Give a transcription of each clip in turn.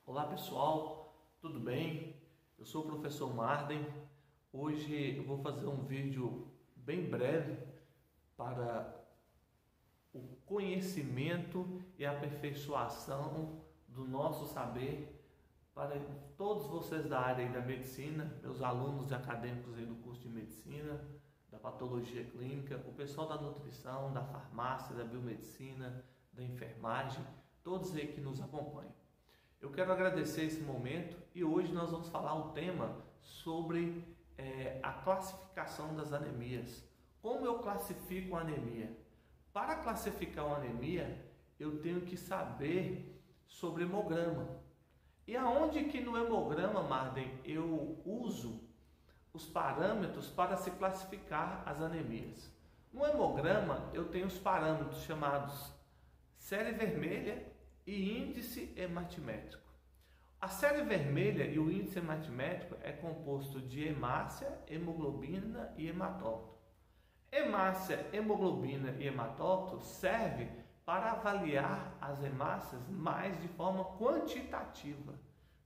Olá pessoal, tudo bem? Eu sou o professor Marden. Hoje eu vou fazer um vídeo bem breve para o conhecimento e aperfeiçoação do nosso saber para todos vocês da área da medicina, meus alunos e acadêmicos aí do curso de medicina, da patologia clínica, o pessoal da nutrição, da farmácia, da biomedicina, da enfermagem, todos aí que nos acompanham. Eu quero agradecer esse momento e hoje nós vamos falar um tema sobre a classificação das anemias. Como eu classifico a anemia? Para classificar uma anemia, eu tenho que saber sobre hemograma. E aonde que no hemograma, Marden, eu uso os parâmetros para se classificar as anemias? No hemograma, eu tenho os parâmetros chamados série vermelha e índice hematimétrico. A série vermelha e o índice hematimétrico é composto de hemácia, hemoglobina e hematócrito. Hemácia, hemoglobina e hematócrito serve para avaliar as hemácias mais de forma quantitativa.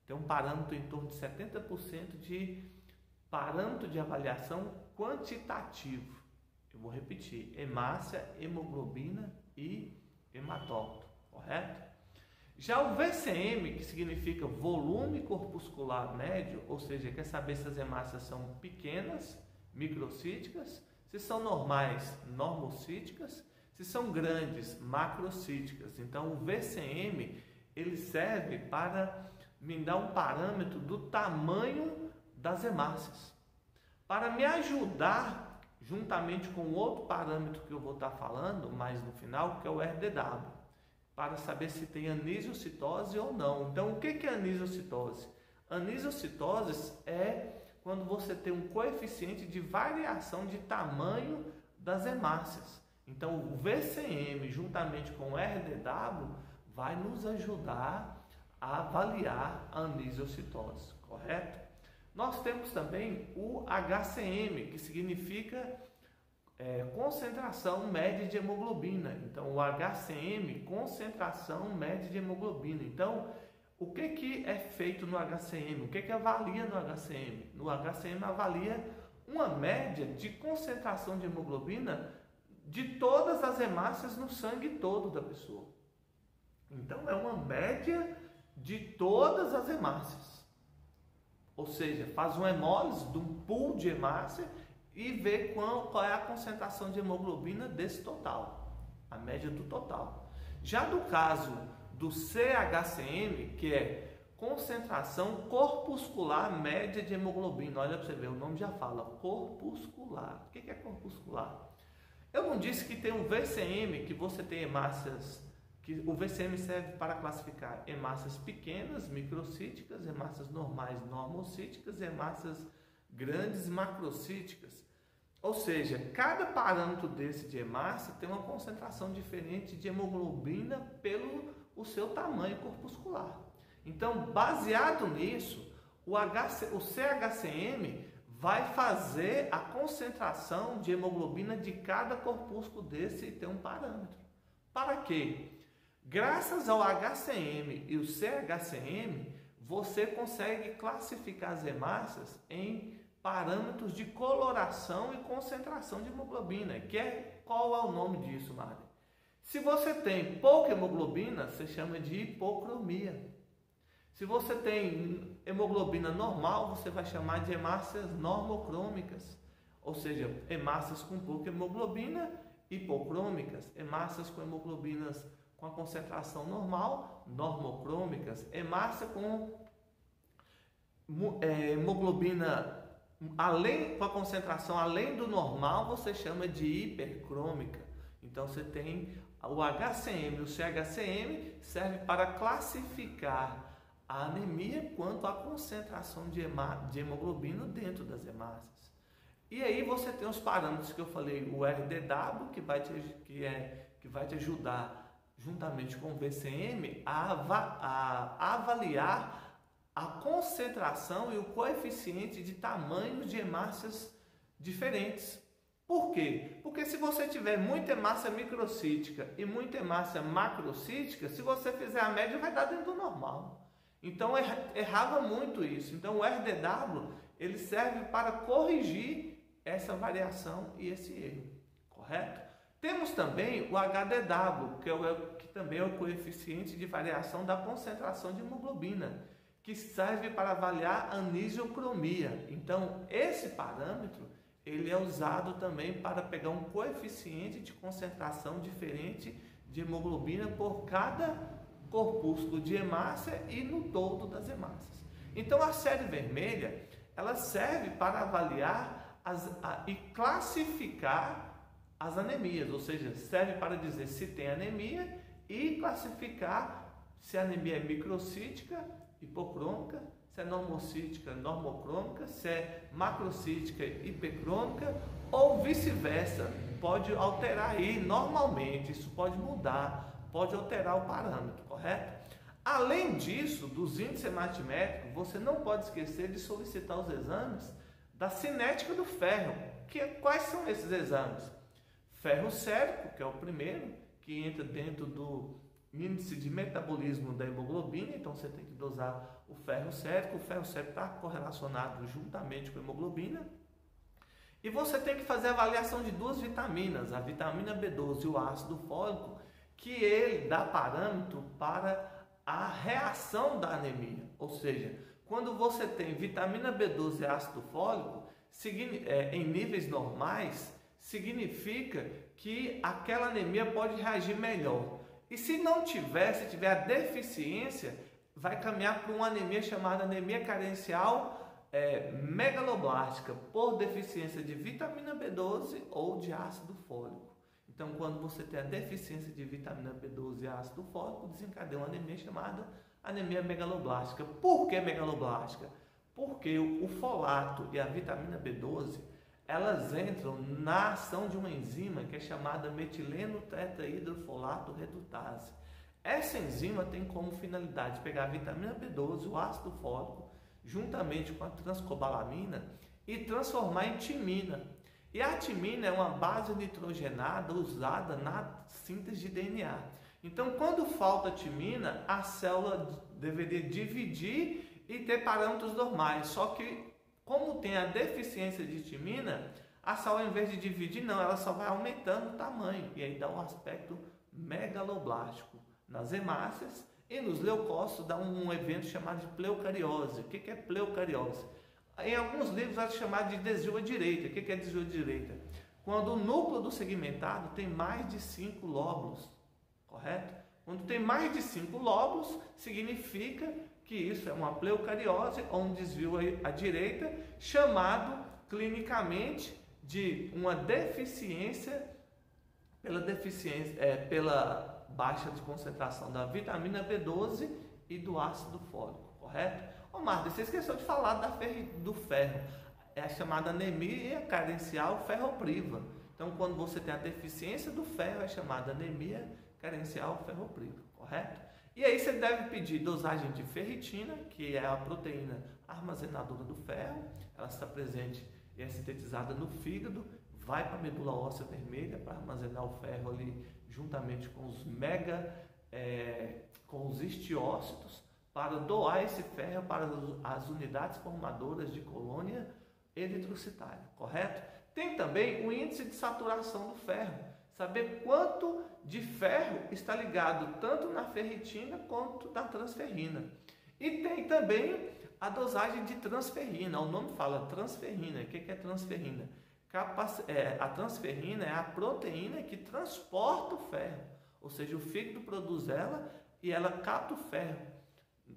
Tem um parâmetro em torno de 70% de parâmetro de avaliação quantitativo. Eu vou repetir: hemácia, hemoglobina e hematócrito, correto? Já o VCM, que significa volume corpuscular médio, ou seja, quer saber se as hemácias são pequenas, microcíticas, se são normais, normocíticas, se são grandes, macrocíticas. Então, o VCM, ele serve para me dar um parâmetro do tamanho das hemácias. Para me ajudar, juntamente com outro parâmetro que eu vou estar falando mais no final, que é o RDW, para saber se tem anisocitose ou não. Então, o que é anisocitose? Anisocitose é quando você tem um coeficiente de variação de tamanho das hemácias. Então, o VCM, juntamente com o RDW, vai nos ajudar a avaliar a anisocitose, correto? Nós temos também o HCM, que significa concentração média de hemoglobina. Então, o HCM, concentração média de hemoglobina. Então, o que é feito no HCM? O que avalia no HCM? No HCM avalia uma média de concentração de hemoglobina de todas as hemácias no sangue todo da pessoa. Então, é uma média de todas as hemácias. Ou seja, faz uma hemólise de um pool de hemácia e ver qual é a concentração de hemoglobina desse total, a média do total. Já do caso do CHCM, que é concentração corpuscular média de hemoglobina, olha para você ver, o nome já fala, corpuscular. O que é corpuscular? Eu não disse que tem um VCM, que você tem hemácias, que o VCM serve para classificar hemácias pequenas, microcíticas, hemácias normais, normocíticas, hemácias grandes, macrocíticas. Ou seja, cada parâmetro desse de hemácia tem uma concentração diferente de hemoglobina pelo o seu tamanho corpuscular. Então, baseado nisso, o CHCM vai fazer a concentração de hemoglobina de cada corpúsculo desse e ter um parâmetro. Para quê? Graças ao HCM e o CHCM, você consegue classificar as hemácias em parâmetros de coloração e concentração de hemoglobina. Qual é o nome disso, Marden? Se você tem pouca hemoglobina, você chama de hipocromia. Se você tem hemoglobina normal, você vai chamar de hemácias normocrômicas. Ou seja, hemácias com pouca hemoglobina, hipocrômicas. Hemácias com hemoglobinas com a concentração normal, normocrômicas. Hemácia com hemoglobina com a concentração além do normal, você chama de hipercrômica. Então você tem o HCM, o CHCM serve para classificar a anemia quanto à concentração de hemoglobina dentro das hemácias. E aí você tem os parâmetros que eu falei, o RDW, que vai te ajudar juntamente com o VCM a avaliar a concentração e o coeficiente de tamanhos de hemácias diferentes. Por quê? Porque se você tiver muita hemácia microcítica e muita hemácia macrocítica, se você fizer a média, vai dar dentro do normal. Então errava muito isso. Então o RDW ele serve para corrigir essa variação e esse erro, correto? Temos também o HDW, que também é o coeficiente de variação da concentração de hemoglobina, que serve para avaliar a anisiocromia. Então esse parâmetro ele é usado também para pegar um coeficiente de concentração diferente de hemoglobina por cada corpúsculo de hemácia e no todo das hemácias. Então a série vermelha ela serve para avaliar e classificar as anemias, ou seja, serve para dizer se tem anemia e classificar se a anemia é microcítica, hipocrômica, se é normocítica, normocrômica, se é macrocítica, hipercrômica ou vice-versa. Pode alterar aí normalmente, isso pode mudar, pode alterar o parâmetro, correto? Além disso, dos índices hematimétricos, você não pode esquecer de solicitar os exames da cinética do ferro. Quais são esses exames? Ferro sérico, que é o primeiro, que entra dentro do índice de metabolismo da hemoglobina, então você tem que dosar o ferro sérico. O ferro sérico está correlacionado juntamente com a hemoglobina. E você tem que fazer a avaliação de duas vitaminas, a vitamina B12 e o ácido fólico, que ele dá parâmetro para a reação da anemia. Ou seja, quando você tem vitamina B12 e ácido fólico em níveis normais, significa que aquela anemia pode reagir melhor. E se não tiver, se tiver a deficiência, vai caminhar para uma anemia chamada anemia carencial megaloblástica, por deficiência de vitamina B12 ou de ácido fólico. Então, quando você tem a deficiência de vitamina B12 e ácido fólico, desencadeia uma anemia chamada anemia megaloblástica. Por que megaloblástica? Porque o folato e a vitamina B12, elas entram na ação de uma enzima que é chamada metileno tetrahidrofolato redutase. Essa enzima tem como finalidade pegar a vitamina B12, o ácido fólico, juntamente com a transcobalamina e transformar em timina. E a timina é uma base nitrogenada usada na síntese de DNA. Então, quando falta timina, a célula deveria dividir e ter parâmetros normais. Só que, como tem a deficiência de timina, a célula, em vez de dividir, não, ela só vai aumentando o tamanho. E aí dá um aspecto megaloblástico nas hemácias, e nos leucócitos dá um evento chamado de pleocariose. O que é pleocariose? Em alguns livros é chamado de desvio à direita. O que é desvio à direita? Quando o núcleo do segmentado tem mais de 5 lóbulos, correto? Quando tem mais de 5 lóbulos, significa que isso é uma pleocariose ou um desvio à direita, chamado clinicamente de uma deficiência pela baixa de concentração da vitamina B12 e do ácido fólico, correto? Ô Marta, você esqueceu de falar do ferro. É a chamada anemia carencial ferropriva. Então, quando você tem a deficiência do ferro, é chamada anemia carencial ferropriva, correto? E aí você deve pedir dosagem de ferritina, que é a proteína armazenadora do ferro. Ela está presente e é sintetizada no fígado, vai para a medula óssea vermelha para armazenar o ferro ali juntamente com com os histiócitos, para doar esse ferro para as unidades formadoras de colônia eritrocitária, correto? Tem também o índice de saturação do ferro, saber quanto de ferro está ligado tanto na ferritina quanto na transferrina. E tem também a dosagem de transferrina, o nome fala transferrina. O que é transferrina? A transferrina é a proteína que transporta o ferro, ou seja, o fígado produz ela e ela capta o ferro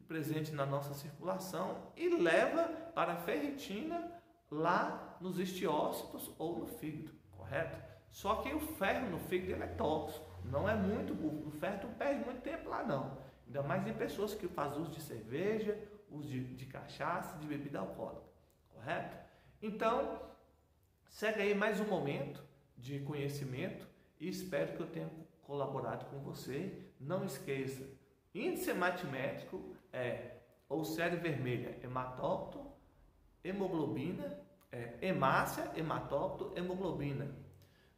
presente na nossa circulação e leva para a ferritina lá nos histiócitos ou no fígado, correto? Só que o ferro no fígado ele é tóxico, não é muito bom. O ferro não perde muito tempo lá não, ainda mais em pessoas que fazem uso de cerveja, uso de cachaça, de bebida alcoólica, correto? Então, segue aí mais um momento de conhecimento e espero que eu tenha colaborado com você. Não esqueça, índice hematimétrico ou série vermelha, hematócito, hemoglobina, hemácia, hematócito, hemoglobina.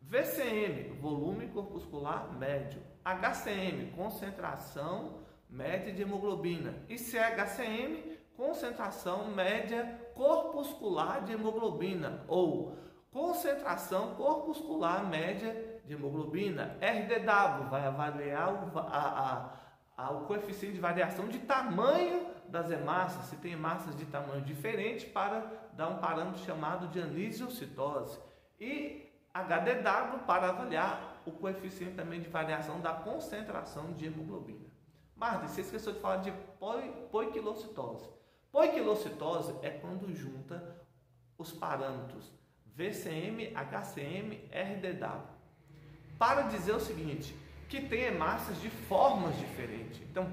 VCM, volume corpuscular médio. HCM, concentração média de hemoglobina, e CHCM, concentração média corpuscular de hemoglobina, ou concentração corpuscular média de hemoglobina. RDW vai avaliar o coeficiente de variação de tamanho das hemácias, se tem hemácias de tamanho diferente, para dar um parâmetro chamado de anisiocitose. E HDW para avaliar o coeficiente também de variação da concentração de hemoglobina. Marta, você esqueceu de falar de poiquilocitose. Poiquilocitose é quando junta os parâmetros VCM, HCM, RDW. Para dizer o seguinte, que tem hemácias de formas diferentes. Então,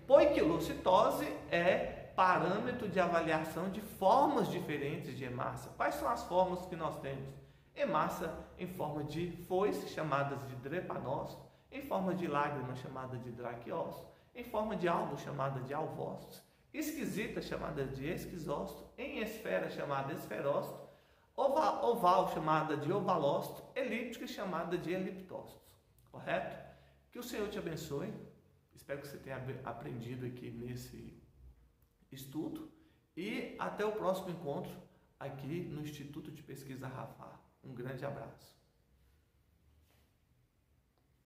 poiquilocitose é parâmetro de avaliação de formas diferentes de hemácia. Quais são as formas que nós temos? Hemácia em forma de foice, chamadas de drepanócito, em forma de lágrima, chamada de draquiócito, em forma de alvo, chamada de alvócito, esquisita, chamada de esquizócito, em esfera, chamada esferócito, oval, chamada de ovalócito, elíptica, chamada de eliptócito. Correto? Que o Senhor te abençoe. Espero que você tenha aprendido aqui nesse estudo. E até o próximo encontro aqui no Instituto de Pesquisa Rafar. Um grande abraço.